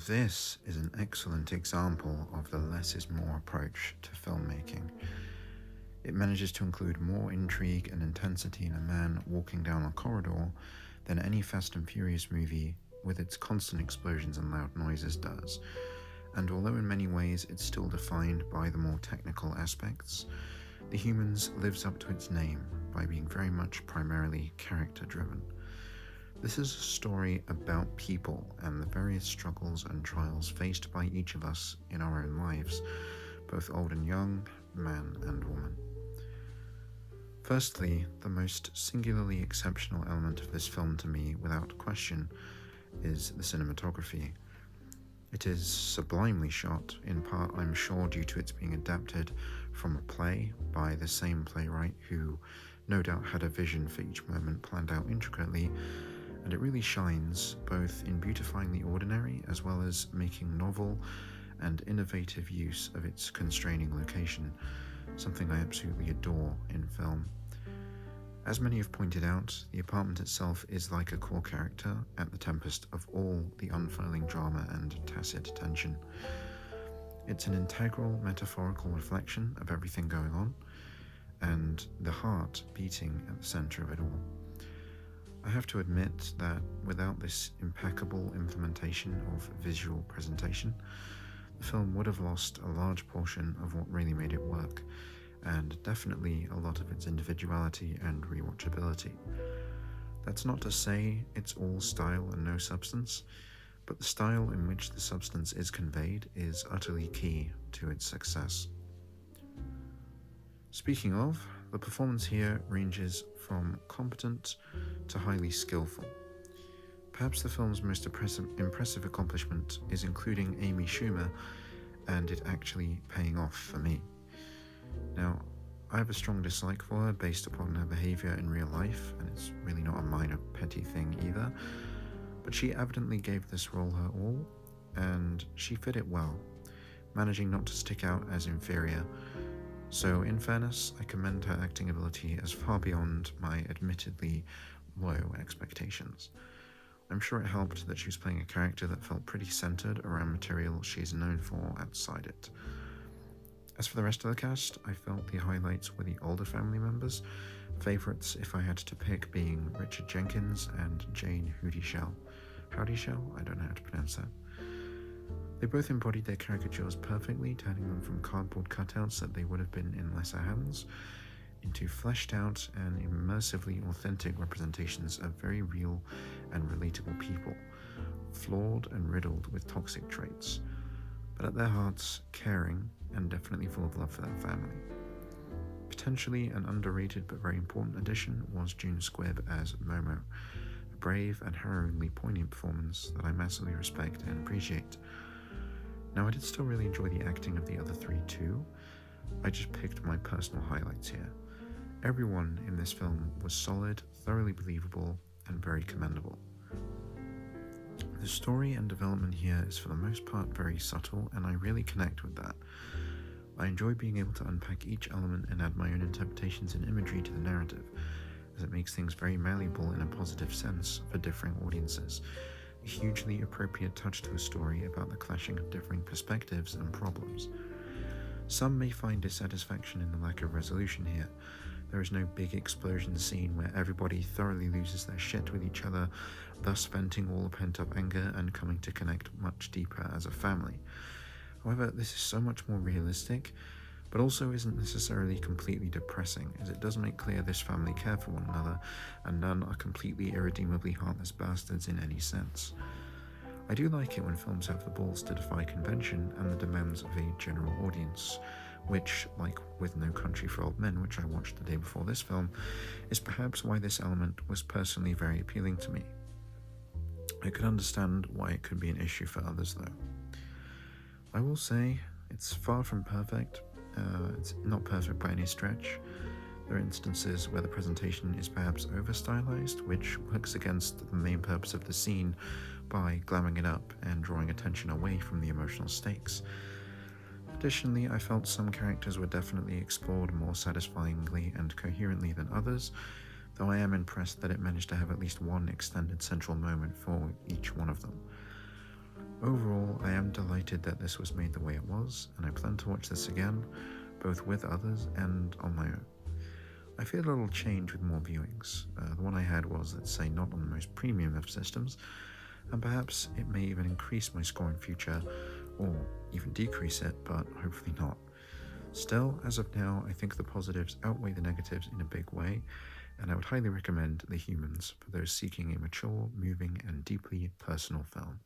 This is an excellent example of the less is more approach to filmmaking. It manages to include more intrigue and intensity in a man walking down a corridor than any Fast and Furious movie, with its constant explosions and loud noises, does. And although in many ways it's still defined by the more technical aspects, The Humans lives up to its name by being very much primarily character driven. This is a story about people and the various struggles and trials faced by each of us in our own lives, both old and young, man and woman. Firstly, the most singularly exceptional element of this film to me, without question, is the cinematography. It is sublimely shot, in part, I'm sure, due to its being adapted from a play by the same playwright who no doubt had a vision for each moment planned out intricately, and it really shines both in beautifying the ordinary as well as making novel and innovative use of its constraining location, something I absolutely adore in film. As many have pointed out, the apartment itself is like a core character at the tempest of all the unfurling drama and tacit tension. It's an integral metaphorical reflection of everything going on, and the heart beating at the center of it all. I have to admit that without this impeccable implementation of visual presentation, the film would have lost a large portion of what really made it work, and definitely a lot of its individuality and rewatchability. That's not to say it's all style and no substance, but the style in which the substance is conveyed is utterly key to its success. Speaking of, the performance here ranges from competent to highly skillful. Perhaps the film's most impressive accomplishment is including Amy Schumer and it actually paying off for me. Now, I have a strong dislike for her based upon her behaviour in real life, and it's really not a minor petty thing either, but she evidently gave this role her all, and she fit it well, managing not to stick out as inferior. So, in fairness, I commend her acting ability as far beyond my admittedly low expectations. I'm sure it helped that she was playing a character that felt pretty centered around material she is known for outside it. As for the rest of the cast, I felt the highlights were the older family members, favourites if I had to pick being Richard Jenkins and Jane Houdyshell. Houdyshell? I don't know how to pronounce that. They both embodied their caricatures perfectly, turning them from cardboard cutouts that they would have been in lesser hands into fleshed out and immersively authentic representations of very real and relatable people, flawed and riddled with toxic traits, but at their hearts caring and definitely full of love for their family. Potentially an underrated but very important addition was June Squibb as Momo, a brave and harrowingly poignant performance that I massively respect and appreciate. Now, I did still really enjoy the acting of the other three too. I just picked my personal highlights here. Everyone in this film was solid, thoroughly believable, and very commendable. The story and development here is for the most part very subtle, and I really connect with that. I enjoy being able to unpack each element and add my own interpretations and imagery to the narrative, as it makes things very malleable in a positive sense for differing audiences. A hugely appropriate touch to a story about the clashing of differing perspectives and problems. Some may find dissatisfaction in the lack of resolution here. There is no big explosion scene where everybody thoroughly loses their shit with each other, thus venting all the pent-up anger and coming to connect much deeper as a family. However, this is so much more realistic, but also isn't necessarily completely depressing, as it does make clear this family care for one another, and none are completely irredeemably heartless bastards in any sense. I do like it when films have the balls to defy convention and the demands of a general audience, which, like with No Country for Old Men, which I watched the day before this film, is perhaps why this element was personally very appealing to me. I could understand why it could be an issue for others though. I will say, it's far from perfect. It's not perfect by any stretch. There are instances where the presentation is perhaps over-stylized, which works against the main purpose of the scene by glamming it up and drawing attention away from the emotional stakes. Additionally, I felt some characters were definitely explored more satisfyingly and coherently than others, though I am impressed that it managed to have at least one extended central moment for each one of them. Overall, I am delighted that this was made the way it was, and I plan to watch this again, both with others and on my own. I feel a little change with more viewings. The one I had was, let's say, not on the most premium of systems, and perhaps it may even increase my score in future, or even decrease it, but hopefully not. Still, as of now, I think the positives outweigh the negatives in a big way, and I would highly recommend The Humans for those seeking a mature, moving, and deeply personal film.